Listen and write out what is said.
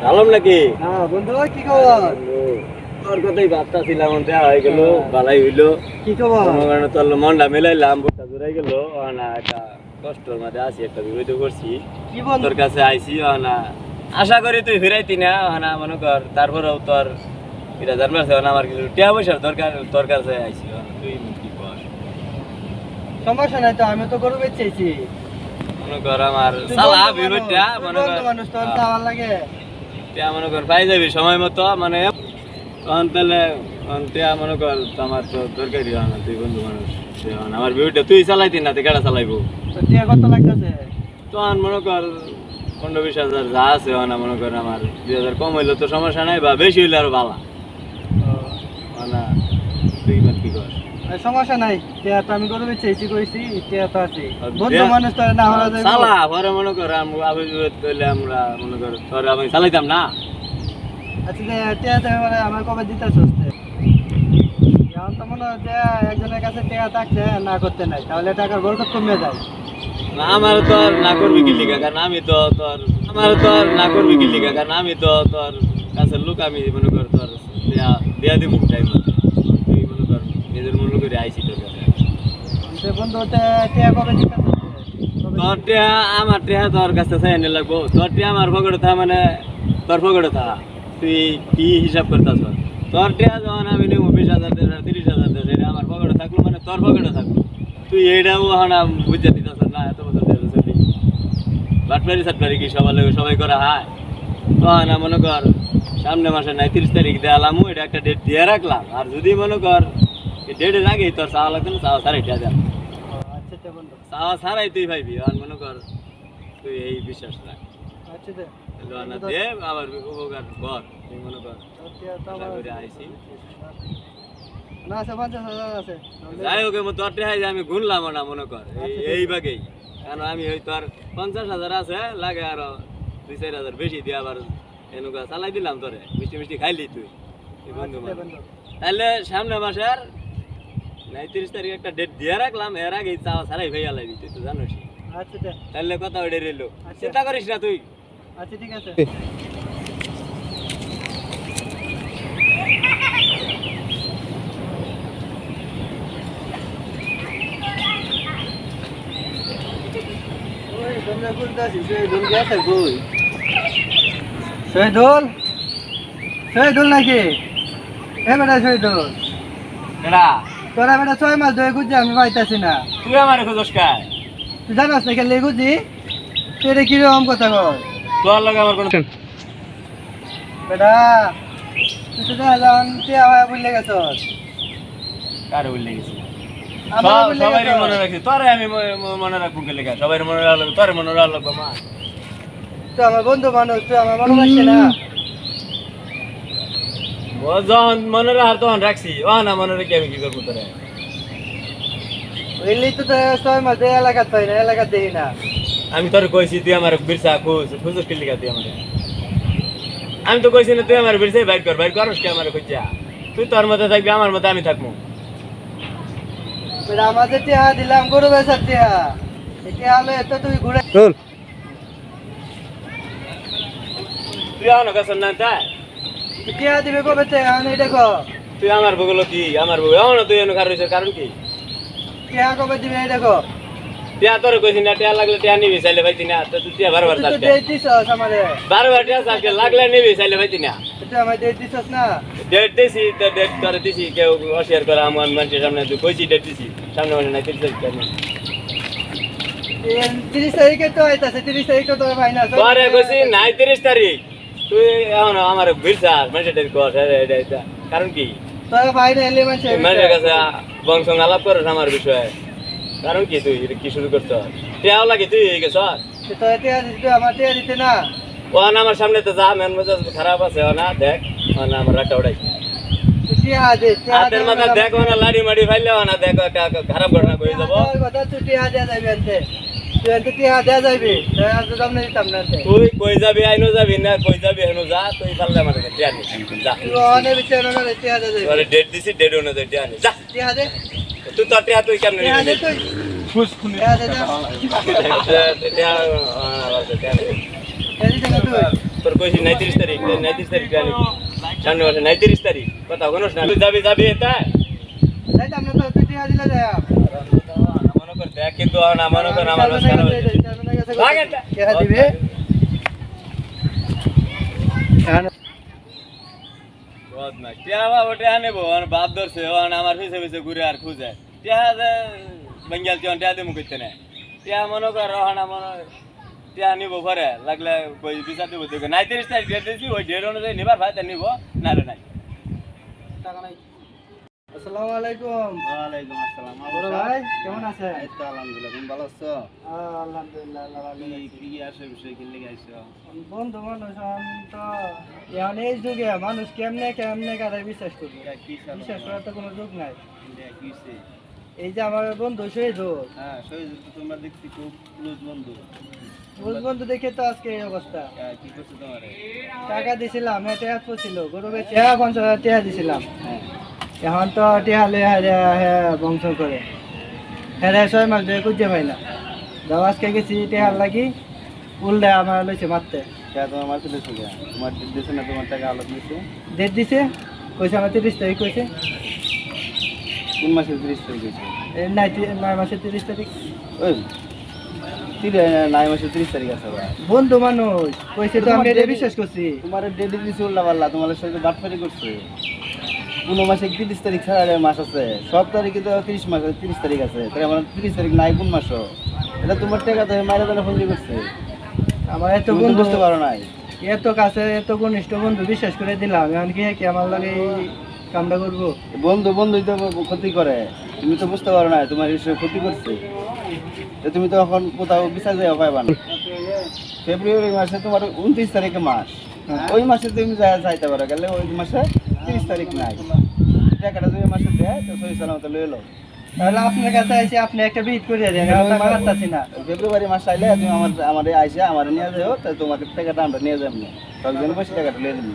আলম নাকি? হ্যাঁ বন্ধু, কি খবর? তোর কথাই ভাবতাছিলাম, দেয়া হয়ে গেল, ভালাই হইলো। কি খবর? তোর মনটা মিলাইলাম, বুকটা জুড়াই গেল। না একটা কষ্টর মাঝে আছি, একটা বিপদ করছি। কি বল? তোর কাছে আইছি, না আশা করি তুই ফিরাইতি না, না মনে কর। তারপরেও তোর এটা জানবার আমার কিছু টিয়া পয়সার দরকার, তোর কাছে আইছি। তুই কি কর? সমস্যা নাই তো, আমি তো গরু বেচেছি। মনে কর আমার সালা বিরোধটা মনে কর মানুষ তোর চাওয়া লাগে। টিয়া মনে কর পাই যাবি সময় মতো, মানে তখন তাহলে টিয়া মনে কর আমার তো দরকারই হয় না। তুই বন্ধু মানুষ, আমার বিরোধটা তুই চালাইতি না, তুই কেটা চালাইবো? তো টিয়া কত লাগতেছে? তখন মনে কর 15-20 হাজার যা আছে, না মনে কর আমার 2,000 কম হইলে তো সমস্যা নাই, বা বেশি হইলে আরো ভালো। না তুই কি কর? সমস্যা নাই, টিয়া তো আমি গরু বেচেছি কইছি, টিয়া তো আছে। বন্ধু মানুষ তো না হওয়া যায়। চালা পরে মনে কর আমরা বিরোধ করলে আমরা মনে কর তোর আমি চালাইতাম না। আচ্ছা যে টিয়া তো আমার কবে দিতেছস? এখন তো মনে হচ্ছে একজনের কাছে টিয়া থাকছে না করতে নাই, তাহলে টাকার বরকত কমে যায়। না আমার তো আর না করবি কি লিখা, কারণ আমি তো তোর আমার তো আর না করবি কি লিখা, কারণ আমি তো তোর কাছের লোক। আমি মনে কর তোর দেয়া দিব টাইম, তুই মনে কর নিজের মূল্য করে আইসি তোর কাছে। বন্ধু টিয়া কবে দিতেছস? তোর টিয়া আমার টিয়া তোর কাছে চাই এনে লাগবো। তোর টিয়া আমার পকেটে থা, মানে তোর পকেটে থা। তুই কি হিসাব করতাস? তোর টিয়া যখন আমি নেবো 20,000 30,000 এটা আমার পকেটে থাকলো, মানে তোর পকেটে থাকলো। তুই এইটাও না বুঝতে দিতাস না, এত বছর দিয়ে চলি বাটপারি সাটপারি কি সবাই করা হয়। তো না মনে কর সামনে মাসে 39 তারিখ দেয়ালাম, এটা একটা ডেট দিয়ে রাখলাম। আর যদি মনে কর ডেটের আগেই তোর চাওয়া লাগতো না, চাওয়া ছাড়াই দেওয়া দেয়। আচ্ছা বন্ধু, চাওয়া ছাড়াই তুই ভাইবি। আর মনে কর তুই এই বিশ্বাস রাখ, আচ্ছা দে আবার উপকার কর। তুই মনে কর আইসি না আছে 50,000 আছে। যাই হোক, তোর টেহাই যে আমি গুনলাম না মনে কর এই বাগেই। কারণ আমি ওই তোর 50,000 আছে লাগে, আরো 2-4,000 বেশি দিয়ে আবার এনেকুৱা চালাই দিলাম। তোরে মিষ্টি মিষ্টি খাইলি তুই বন্ধু। তাহলে সামনে মাসের 39 তারিখ একটা ডেট দিয়ে রাখলাম, এর আগেই চাওয়া ছাড়াই ভাইয়া লাগি, তুই তো জানোস। আচ্ছা তাহলে কথা ওইটা রইলো, চিন্তা করিস না তুই। আচ্ছা ঠিক আছে। শহীদুল নাকি? এ বেটা শহীদুল, তোরা বেটা 6 মাস ধরে খুঁজছি, আমি পাইতাছি না। তুই আমার খোঁজস কায়? তুই জানাস না খেলে খুঁজি, তুই এটা কিরকম কথা কর? তোর লগে আমার কোনো বেটা তুই তো জান টিয়া হয়ে বুঝলে গেছস। কারে বললে গেছি? আমার বুঝলে সবাই গেছস। মনে রাখছি, তোরে আমি মনে রাখবো কে লেখা? সবাই মনে রাখলো, তোরে মনে রাখলো মা। তুই আমার বন্ধু মানুষ, তুই আমার মনে রাখছি না। ও যখন মনে রাখার তখন রাখছি, ও না মনে রেখে আমি কি করবো তোরে? বুঝলি তো 6 মাস ধরে এলাকাত পাই না, এলাকাত দেখি না। আমি তোর কইছি তুই আমার বিরসা খুঁজস কি লেখা? তুই আমার আমি তো কইছি না তুই আমার বিরসাই বাইর করস কে? আমার কইছা তুই তোর মধ্যে থাকবি, আমার মধ্যে আমি থাকবো। বেটা আমাদের টিয়া দিলাম গরু বেচার টিয়া, এই টিয়া হলে তো তুই ঘুরে তুই আমার কাছে না তাই টিয়া দিবে কবে থেকে আমি দেখো। তুই আমার বগলো কি আমার বউ এমন তুই এনে কারণ কি? টিয়া কবে দিবে এই দেখো। টিয়া তোর কইছি না, টিয়া লাগলে টিয়া নিবি, চাইলে পাইতি না। তো তুই টিয়া বারবার তুই তো চাচ্ছে, ডেট দিছস আমারে, বারবার টিয়া চাচ্ছে, লাগলে নিবি, চাইলে পাইতি না। তুই আমার ডেট দিছস না। ডেট দিছি তো ডেট করে দিছি, কেউ অশেয়ার করে আমার মানুষের সামনে। তুই কইছি ডেট দিছি, সামনে মানে নাই 30 তারিখ। 30 তারিখে তো আইতাছে, 30 তারিখে তো ভাই না। তোরে কইছি নাই 30 তারিখ, তুই এখন আমার বিরসার মানুষের ডেট কর। কারণ কি? তোর ভাই না এলে মানে মানুষের কাছে বংশ আলাপ করিস আমার বিষয়ে। কারণ কি? তুই কি শুরু করছ? টিয়াও লাগে তুই হয়ে গেছ। তো টিয়া দিতে আমার টিয়া দিতে না। ও না আমার সামনে তো যা মেন মেজাজ খারাপ আছে, ও না দেখ, ও না আমার রাখা উড়াই টিয়া দে, হাতের মাথা দেখ, ও না লাড়ি মাড়ি ফাইলে, ও না দেখ একটা খারাপ ঘটনা কই যাব। কথা তুই টিয়া দেয়া যাবে আনতে, তুই আনতে টিয়া দেয়া যাবে, তুই আনতে দাম না দিতাম না। তুই কই যাবি আইনো যাবি না, কই যাবি হেনো যা, তুই পারলে আমার কাছে টিয়া নি যা। তুই অনেক বিচার না টিয়া দেয়া যাবে। তোরে ডেট দিছি, ডেট অনুযায়ী টিয়া নি যা। টিয়া দে, তুই তো টিয়া তুই কেমনে টিয়া দে নিবি? তুই। টেয়া দে যা টেয়া দিতে না তুই তোর কইছি 39 তারিখ 39 তারিখ জানি সামনে মাসে 39 তারিখ কথা কোনস না তুই যাবি এটা যাইতাম না তো তুই টেয়া দিলে যা মনে কর দেখ কিন্তু না মনে কর আমার বাস খারাপ হয়েছে টেয়া দিবে বহুত না টিয়া বাবা টিয়া নেবো আর বাপ ধরছে ও আমার পিছে পিছে ঘুরে আর খুঁজে টিয়া বেঙ্গল টিয়া দিমু কইতে না টিয়া মনে কর রহনা মনে টিয়া নিবো ঘরে লাগলে কই বিচার দেবো দেখো 39 তারিখ ডেট দিছি ওই ডেট অনুযায়ী নিবার ভাই তা নিবো না রে নাই টাকা নাই আসসালামু আলাইকুম ওয়ালাইকুম আসসালাম বড় ভাই কেমন আছেন এই তো আলহামদুলিল্লাহ তুমি ভালো আছো আলহামদুলিল্লাহ আল্লাহ ভালো রাখছে। কি আসে বিষয় কি লেগে আইছো বন্ধু মানুষ তো এখন এই যুগে মানুষ কেমনে কেমনে কারে বিশ্বাস করবে কি বিশ্বাস করার তো কোনো যুগ নাই কিছে এই যে আমার বন্ধু শহীদ হ্যাঁ সৈয়দ তো তোমরা দেখছি খুব ক্লোজ বন্ধু বন্ধু দেখে তো আজকে এই অবস্থা কি করছো তোমারে টাকা দিছিলাম টেহা পছিল গরুবে টেহা 50,000 টেহা দিছিলাম হ্যাঁ এখন তো টেহা লে বংশ করে হ্যাঁ 6 মাস ধরে খুঁজে পাই না দাও আজকে গেছি টেহার লাগি উল্টে আমার লইছে মারতে তোমার মারতে দিছো কে তোমার দিছে না তোমার টাকা আলাদা দিছে ডেট দিছে কইছে আমার 30 তারিখ কইছে কোন মাসের 30 তারিখ হয়েছে এই 9 মাসের 30 তারিখ ওই 9 মাসের 30 তারিখ আছে ভাই বন্ধু মানুষ কইছে তো আমি এটা বিশ্বাস করছি তোমার ডেট দিছে উল্লা পাল্লা তোমার সাথে বাটফারি করছে কোন মাসে 30 তারিখ ছাড়া মাস আছে সব তারিখে তো 30 মাস 30 তারিখ আছে তাহলে আমার 30 তারিখ নাই কোন মাসও এটা তোমার টাকা তো মাইরা দানা ফোন করছে আমার এত তুমি তো বন্ধু বুঝতে পারো নাই এত কাছে এত ঘনিষ্ঠ বন্ধু বিশ্বাস করে দিলাম এখন কি আমার লাগে এই কামটা করবো বন্ধুই তো ক্ষতি করে তুমি তো বুঝতে পারো না তোমার এসে ক্ষতি করছে তো তুমি তো এখন কোথাও বিচার যাও পাইবা না ফেব্রুয়ারি মাসে তোমার 29 তারিখে মাস ওই মাসে তুমি যাইতে পারো গেলে ওই মাসে 30 তারিখ নাই টাকাটা তুমি মাসে দেয় তো সহি সালামত লয়ে লো তাহলে আপনার কাছে এসে আপনি একটা বিট করে দেন আমি পারতাছি না ফেব্রুয়ারি মাস আইলে তুমি আমার আইসে আমার নিয়ে যাও তো তোমাকে টাকাটা আমরা নিয়ে যাবো তখন বসে টাকাটা লিয়ে দিবি